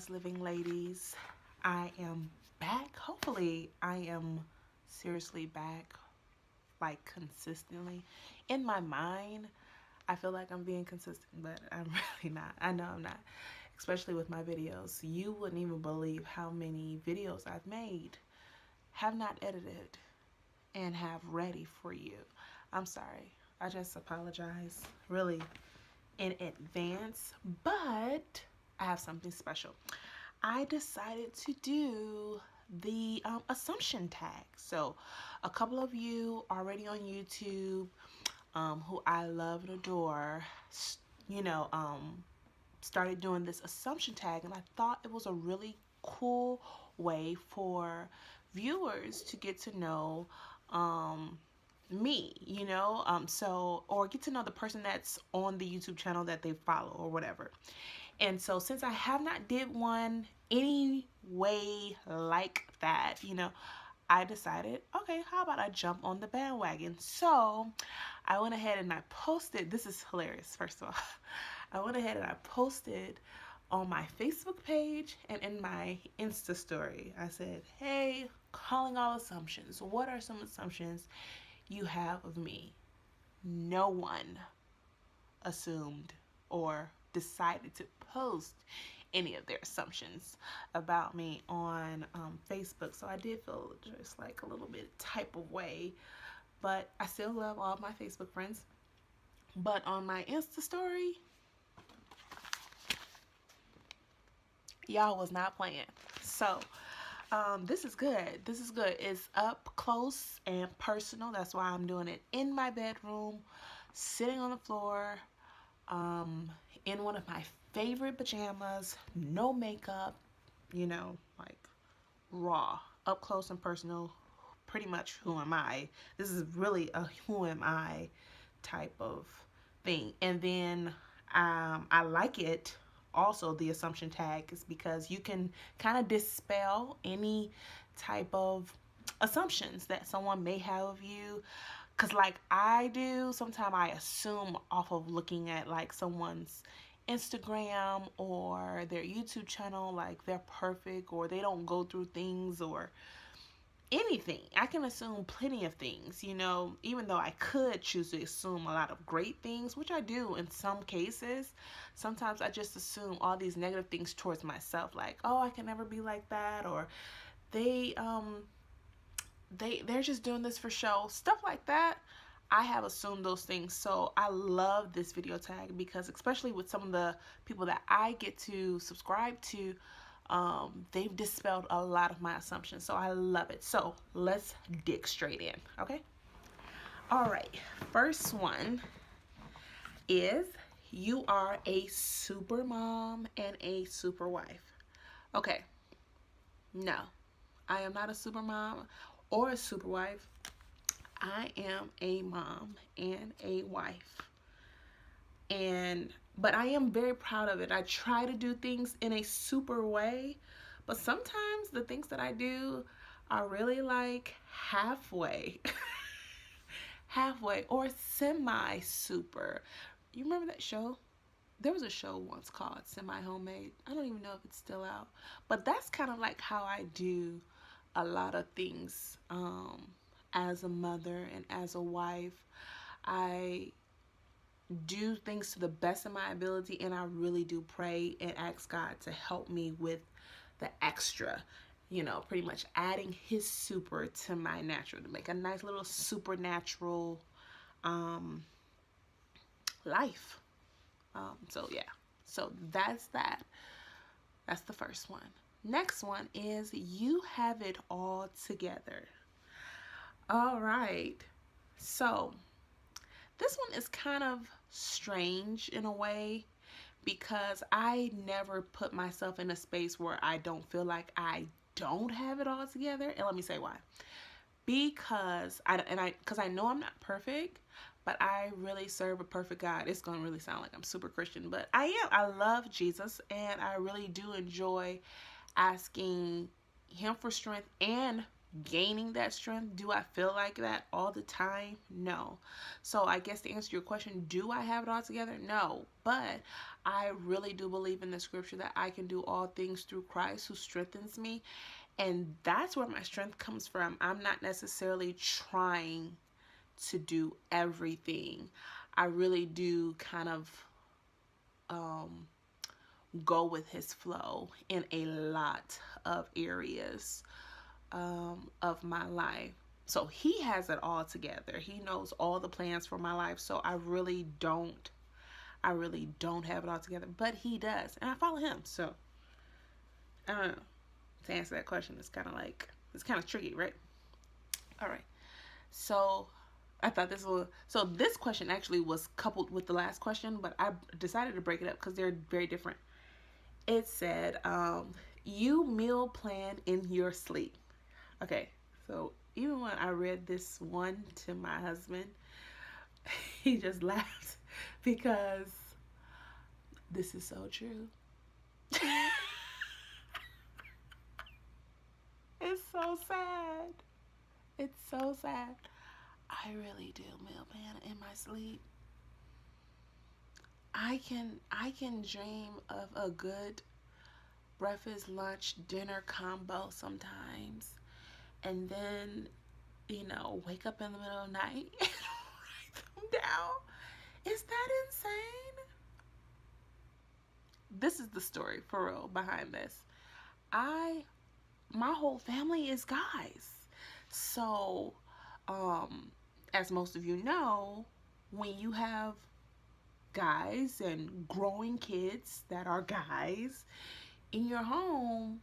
Wise Living ladies. I am back. Hopefully, I am seriously back, like consistently. In my mind, I feel like I'm being consistent, but I'm really not. I know I'm not, especially with my videos. You wouldn't even believe how many videos I've made, have not edited, and have ready for you. I'm sorry. I just apologize, really, in advance, but I have something special. I decided to do the assumption tag. So, a couple of you already on YouTube, who I love and adore, you know, started doing this assumption tag, and I thought it was a really cool way for viewers to get to know me, or get to know the person that's on the YouTube channel that they follow or whatever. And so since I have not did one any way like that, I decided, okay, how about I jump on the bandwagon? So I went ahead and I posted, this is hilarious, first of all. I went ahead and I posted on my Facebook page and in my Insta story. I said, hey, calling all assumptions. What are some assumptions you have of me? No one assumed or decided to post any of their assumptions about me on Facebook. So I did feel just like a little bit type of way, but I still love all my Facebook friends. But on my Insta story, y'all was not playing. So this is good. This is good. It's up close and personal. That's why I'm doing it in my bedroom, sitting on the floor, in one of my favorite pajamas, no makeup, like raw, up close and personal, pretty much who am I. This is really a who am I type of thing. And then I like it also, the assumption tag, is because you can kind of dispel any type of assumptions that someone may have of you. Because like I do, sometimes I assume off of looking at like someone's Instagram or their YouTube channel, like they're perfect or they don't go through things or anything. I can assume plenty of things, even though I could choose to assume a lot of great things, which I do in some cases. Sometimes I just assume all these negative things towards myself, like, oh, I can never be like that, or they they're just doing this for show, stuff like that. I have assumed those things. So I love this video tag because, especially with some of the people that I get to subscribe to, they've dispelled a lot of my assumptions. So I love it. So let's dig straight in. Okay. All right. First one is, you are a super mom and a super wife. Okay. No, I am not a super mom or a super wife. I am a mom and a wife. But I am very proud of it. I try to do things in a super way, but sometimes the things that I do are really like halfway. Halfway or semi super. You remember that show? There was a show once called Semi Homemade. I don't even know if it's still out. But that's kind of like how I do a lot of things as a mother and as a wife. I do things to the best of my ability, and I really do pray and ask God to help me with the extra, pretty much adding his super to my natural to make a nice little supernatural life. So yeah, so that's that. That's the first one. Next one is, you have it all together. All right. So this one is kind of strange in a way because I never put myself in a space where I don't feel like I don't have it all together. And let me say why. Because I know I'm not perfect, but I really serve a perfect God. It's going to really sound like I'm super Christian, but I am. I love Jesus, and I really do enjoy asking him for strength and gaining that strength. Do I feel like that all the time? No. So I guess to answer your question, do I have it all together? No. But I really do believe in the scripture that I can do all things through Christ who strengthens me. And that's where my strength comes from. I'm not necessarily trying to do everything. I really do kind of go with his flow in a lot of areas of my life. So he has it all together. He knows all the plans for my life. So I really don't have it all together, but he does. And I follow him. So I don't know. To answer that question, it's kind of tricky, right? All right. So I thought this question actually was coupled with the last question, but I decided to break it up because they're very different. It said, you meal plan in your sleep. Okay, so even when I read this one to my husband, he just laughed because this is so true. It's so sad. It's so sad. I really do meal plan in my sleep. I can dream of a good breakfast, lunch, dinner combo sometimes, and then wake up in the middle of the night and write them down. Is that insane? This is the story for real behind this. I My whole family is guys. So, as most of you know, when you have guys and growing kids that are guys in your home,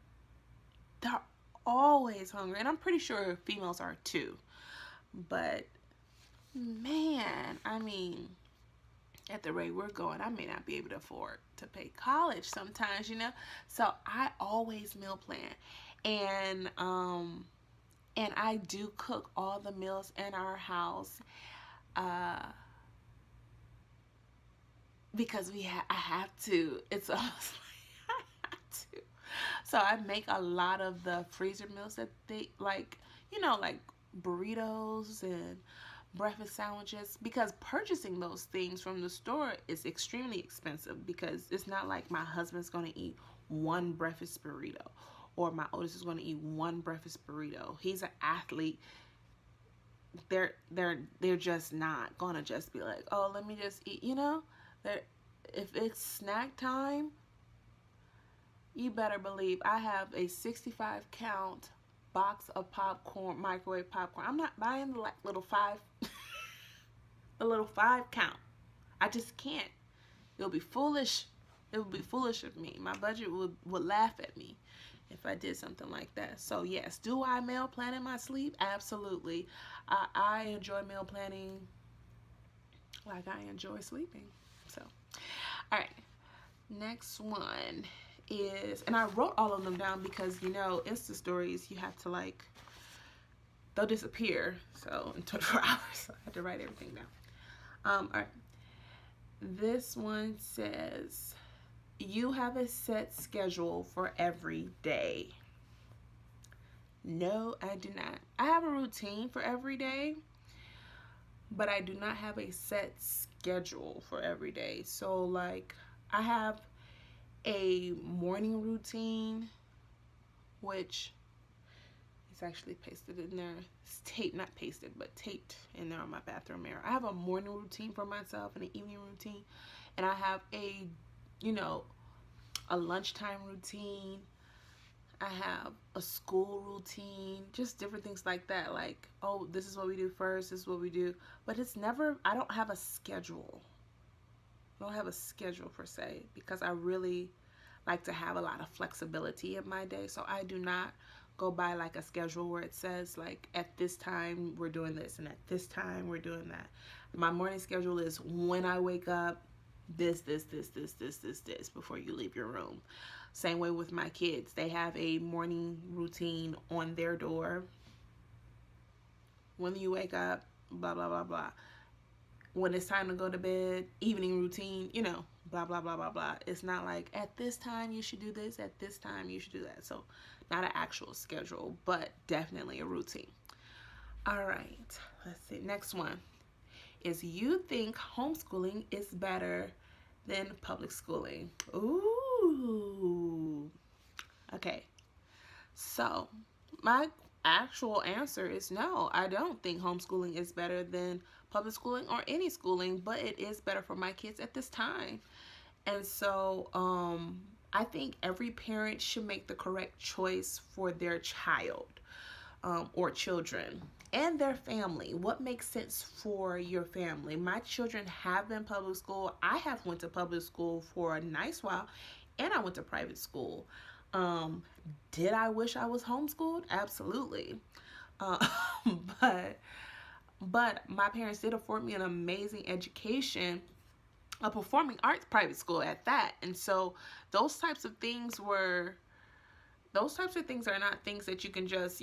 they're always hungry. And I'm pretty sure females are too. But man, I mean, at the rate we're going, I may not be able to afford to pay college sometimes. So I always meal plan. And I do cook all the meals in our house because I have to. It's almost like I have to. So I make a lot of the freezer meals that they like burritos and breakfast sandwiches, because purchasing those things from the store is extremely expensive, because it's not like my husband's going to eat one breakfast burrito or my oldest is going to eat one breakfast burrito. He's an athlete. They're just not going to just be like, "Oh, let me just eat." If it's snack time, you better believe I have a 65 count box of popcorn, microwave popcorn. I'm not buying the little the little 5 count. I just can't. It would be foolish. It would be foolish of me. My budget would laugh at me if I did something like that. So yes, do I meal plan in my sleep? Absolutely. I enjoy meal planning like I enjoy sleeping. So, all right. Next one is, and I wrote all of them down because Insta stories, you have to they'll disappear. So in 24 hours, so I had to write everything down. All right. This one says, you have a set schedule for every day. No, I do not. I have a routine for every day, but I do not have a set schedule for every day. So I have a morning routine, which is actually pasted in there. It's taped, not pasted, but taped in there on my bathroom mirror. I have a morning routine for myself and an evening routine, and I have a lunchtime routine. I have a school routine, just different things like that. Like, oh, this is what we do first, this is what we do. But I don't have a schedule. I don't have a schedule per se, because I really like to have a lot of flexibility in my day. So I do not go by a schedule where it says at this time we're doing this and at this time we're doing that. My morning schedule is when I wake up, this before you leave your room. Same way with my kids. They have a morning routine on their door. When you wake up, blah, blah, blah, blah. When it's time to go to bed, evening routine, blah, blah, blah, blah, blah. It's not like at this time you should do this, at this time you should do that. So, not an actual schedule, but definitely a routine. All right, let's see. Next one is, you think homeschooling is better than public schooling? Ooh. Okay. So, my actual answer is no. I don't think homeschooling is better than public schooling or any schooling, but it is better for my kids at this time. And so, I think every parent should make the correct choice for their child, or children and their family. What makes sense for your family? My children have been public school. I have went to public school for a nice while, and I went to private school. Um, did I wish I was homeschooled? Absolutely. Uh, but my parents did afford me an amazing education, a performing arts private school at that. And so those types of things were those types of things are not things that you can just,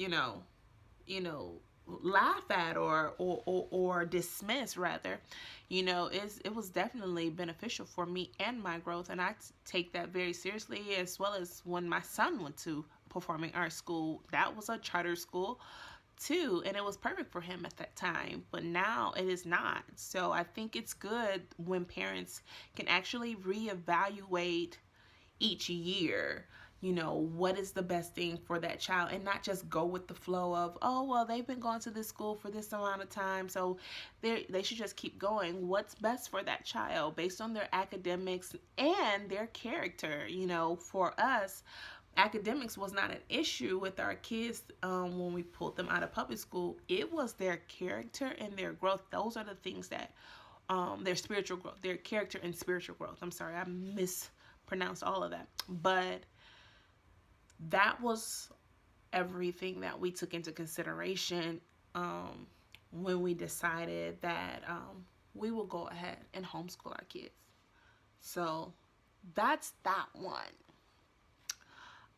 laugh at, or dismiss, rather. It was definitely beneficial for me and my growth, and I take that very seriously. As well as when my son went to performing arts school, that was a charter school too, and it was perfect for him at that time, but now it is not. So I think it's good when parents can actually reevaluate each year, what is the best thing for that child, and not just go with the flow of, oh, well, they've been going to this school for this amount of time, so they should just keep going. What's best for that child based on their academics and their character? For us, academics was not an issue with our kids when we pulled them out of public school. It was their character and their growth. Those are the things that, their spiritual growth, their character and spiritual growth. I'm sorry, I mispronounced all of that. But that was everything that we took into consideration when we decided that we will go ahead and homeschool our kids. So that's that one.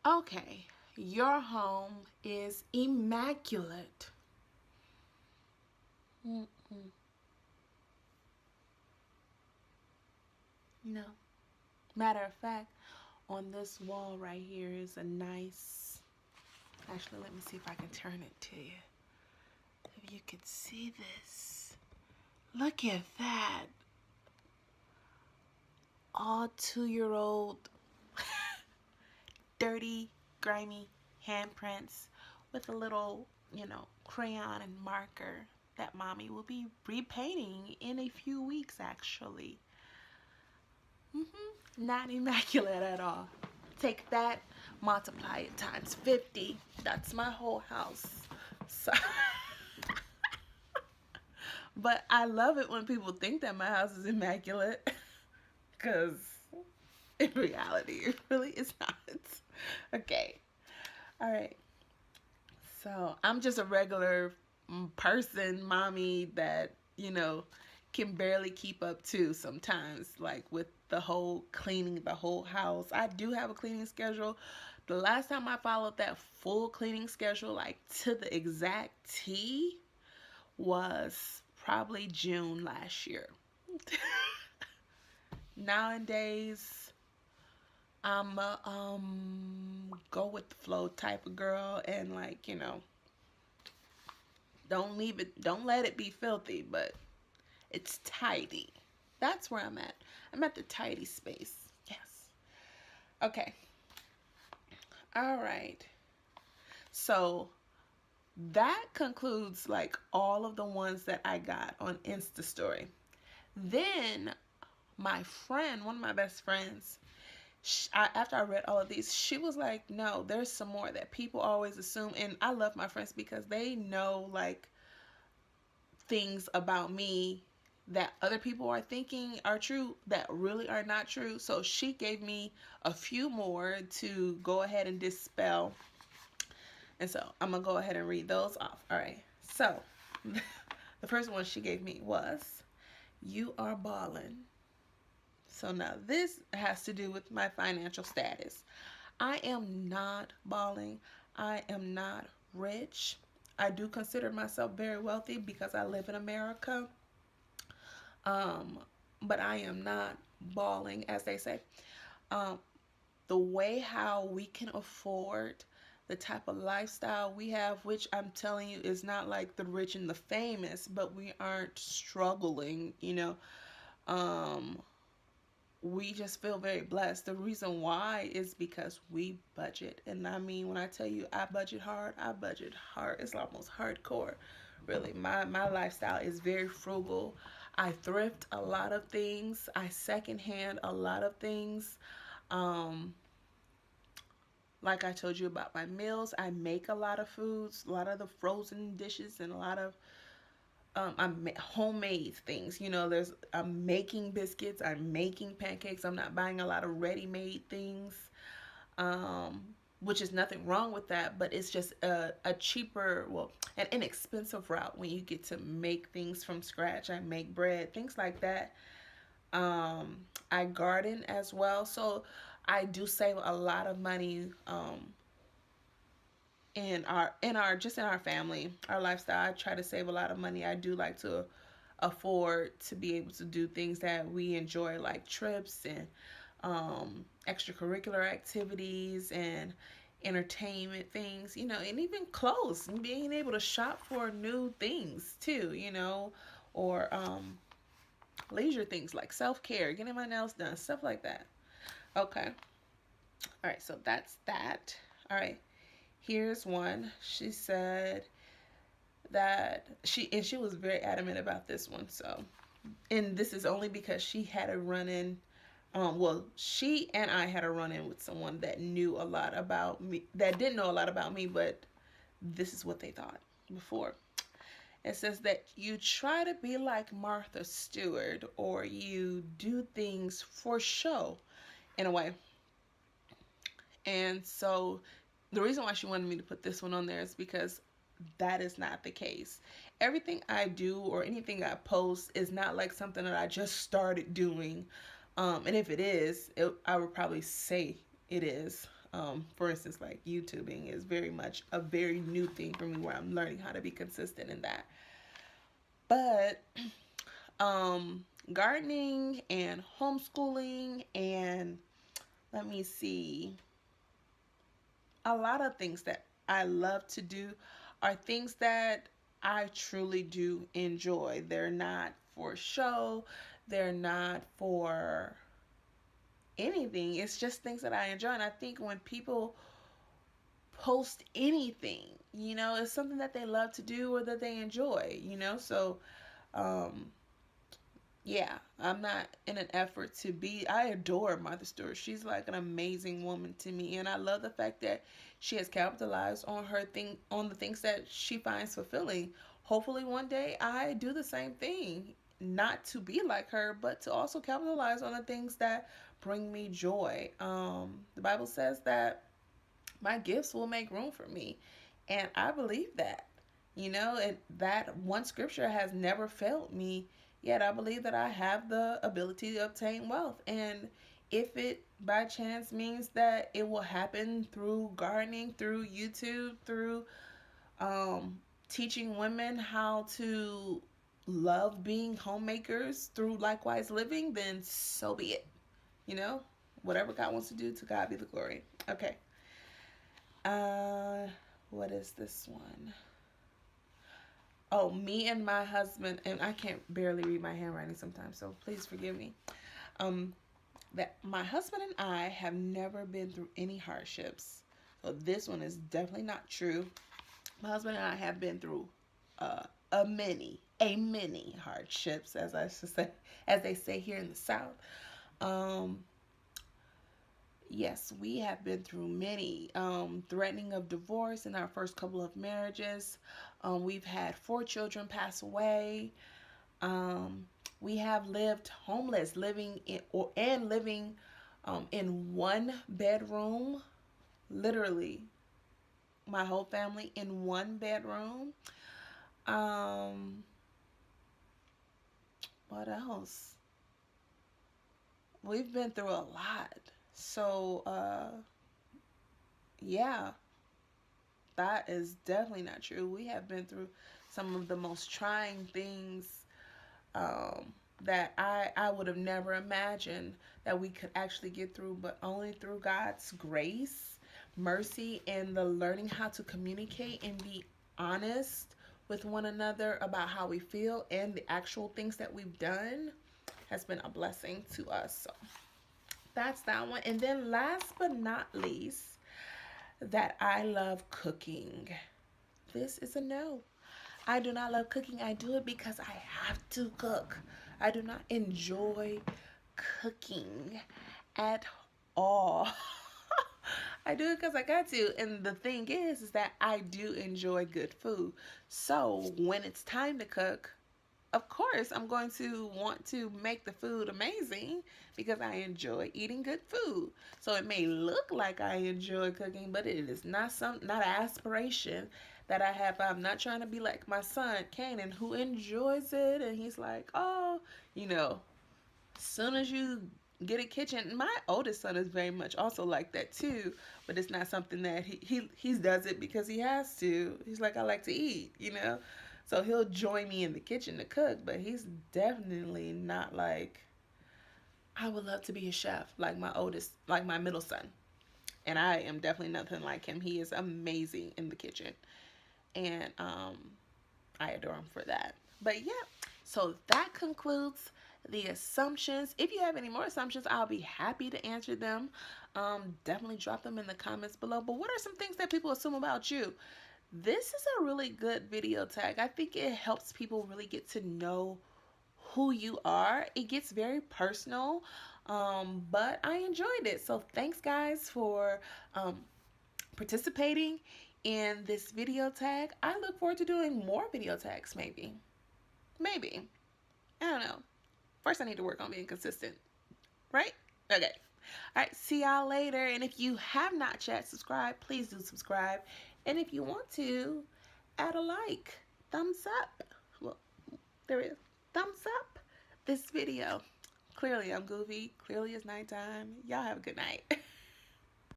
Okay, your home is immaculate. Mm-mm. No. Matter of fact, on this wall right here is a nice, actually, let me see if I can turn it to you. If you could see this. Look at that. All 2-year-old dirty, grimy handprints with a little, crayon and marker that mommy will be repainting in a few weeks, actually. Not immaculate at all. Take that, multiply it times 50. That's my whole house. So, but I love it when people think that my house is immaculate, because in reality, it really is not. Okay. All right. So I'm just a regular person, mommy, that, can barely keep up to sometimes, like with the whole cleaning the whole house. I do have a cleaning schedule. The last time I followed that full cleaning schedule, like to the exact T, was probably June last year. Nowadays, I'm a go with the flow type of girl, and like, don't let it be filthy, but it's tidy. That's where I'm at. I'm at the tidy space. Yes. Okay. All right. So that concludes like all of the ones that I got on Insta story. Then my friend, one of my best friends, after I read all of these, she was like, no, there's some more that people always assume. And I love my friends because they know like things about me that other people are thinking are true that really are not true. So she gave me a few more to go ahead and dispel. And so I'm going to go ahead and read those off. All right. So the first one she gave me was, you are balling. So now this has to do with my financial status. I am not balling. I am not rich. I do consider myself very wealthy because I live in America. But I am not balling, as they say. Um, the way how we can afford the type of lifestyle we have, which I'm telling you is not like the rich and the famous, but we aren't struggling, Um, we just feel very blessed. The reason why is because we budget. And I mean, when I tell you I budget hard, I budget hard. It's almost hardcore. Really. My lifestyle is very frugal. I thrift a lot of things. I secondhand a lot of things. Um, like I told you about my meals, I make a lot of foods, a lot of the frozen dishes, and a lot of I'm homemade things. I'm making biscuits, I'm making pancakes. I'm not buying a lot of ready-made things, um, which is nothing wrong with that, but it's just a cheaper, well, an inexpensive route when you get to make things from scratch. I make bread, things like that. I garden as well, so I do save a lot of money. In our family, our lifestyle, I try to save a lot of money. I do like to afford to be able to do things that we enjoy, like trips and extracurricular activities and entertainment things, and even clothes, and being able to shop for new things too, or leisure things like self-care, getting my nails done, stuff like that. Okay. All right, so that's that. All right. Here's one. She said that she was very adamant about this one. So, and this is only because she had a run in. Well, she and I had a run in with someone that knew a lot about me, that didn't know a lot about me, but this is what they thought before. It says that you try to be like Martha Stewart, or you do things for show in a way. And so the reason why she wanted me to put this one on there is because that is not the case. Everything I do or anything I post is not like something that I just started doing. And if it is, I would probably say it is. For instance, like YouTubing is very much a very new thing for me, where I'm learning how to be consistent in that. But gardening and homeschooling and, let me see, a lot of things that I love to do are things that I truly do enjoy. They're not for show, they're not for anything. It's just things that I enjoy. And I think when people post anything, it's something that they love to do or that they enjoy. So, um, yeah, I'm not in an effort to be. I adore Martha Stewart. She's like an amazing woman to me, and I love the fact that she has capitalized on on the things that she finds fulfilling. Hopefully, one day I do the same thing, not to be like her, but to also capitalize on the things that bring me joy. The Bible says that my gifts will make room for me, and I believe that. And that one scripture has never failed me yet. I believe that I have the ability to obtain wealth. And if it by chance means that it will happen through gardening, through YouTube, through um, teaching women how to love being homemakers, through likewise living, then so be it. You know, whatever God wants to do, to God be the glory. Okay. Uh, what is this one? Oh, me and my husband, and I can't barely read my handwriting sometimes, so please forgive me. Um, that my husband and I have never been through any hardships. So this one is definitely not true. My husband and I have been through uh, a many hardships, as I should say, as they say here in the South. Um, yes, we have been through many, threatening of divorce in our first couple of marriages. We've had 4 children pass away. Um, we have lived homeless, living in one bedroom, literally my whole family in one bedroom. Um, what else? We've been through a lot. So, yeah, that is definitely not true. We have been through some of the most trying things. Um, that I would have never imagined that we could actually get through, but only through God's grace, mercy, and the learning how to communicate and be honest with one another about how we feel and the actual things that we've done has been a blessing to us. So that's that one. And then last but not least, that I love cooking. This is a no. I do not love cooking. I do it because I have to cook. I do not enjoy cooking at all. I do it because I got to. And the thing is that I do enjoy good food. So when it's time to cook, of course, I'm going to want to make the food amazing because I enjoy eating good food. So it may look like I enjoy cooking, but it is not an aspiration that I have. I'm not trying to be like my son, Kanan, who enjoys it. And he's like, oh, you know, as soon as you get a kitchen, my oldest son is very much also like that too, but it's not something that he does it because he has to. He's like, I like to eat, you know, so he'll join me in the kitchen to cook, but he's definitely not like, I would love to be a chef like my oldest, like my middle son. And I am definitely nothing like him. He is amazing in the kitchen, and I adore him for that. But yeah, so that concludes the assumptions. If you have any more assumptions, I'll be happy to answer them. Definitely drop them in the comments below. But what are some things that people assume about you? This is a really good video tag. I think it helps people really get to know who you are. It gets very personal, but I enjoyed it. So thanks guys for participating in this video tag. I look forward to doing more video tags, maybe. Maybe. I don't know. First, I need to work on being consistent, right? Okay. All right, see y'all later. And if you have not yet subscribed, please do subscribe. And if you want to, add a like, thumbs up. Well, there is. Thumbs up this video. Clearly, I'm goofy. Clearly, it's nighttime. Y'all have a good night.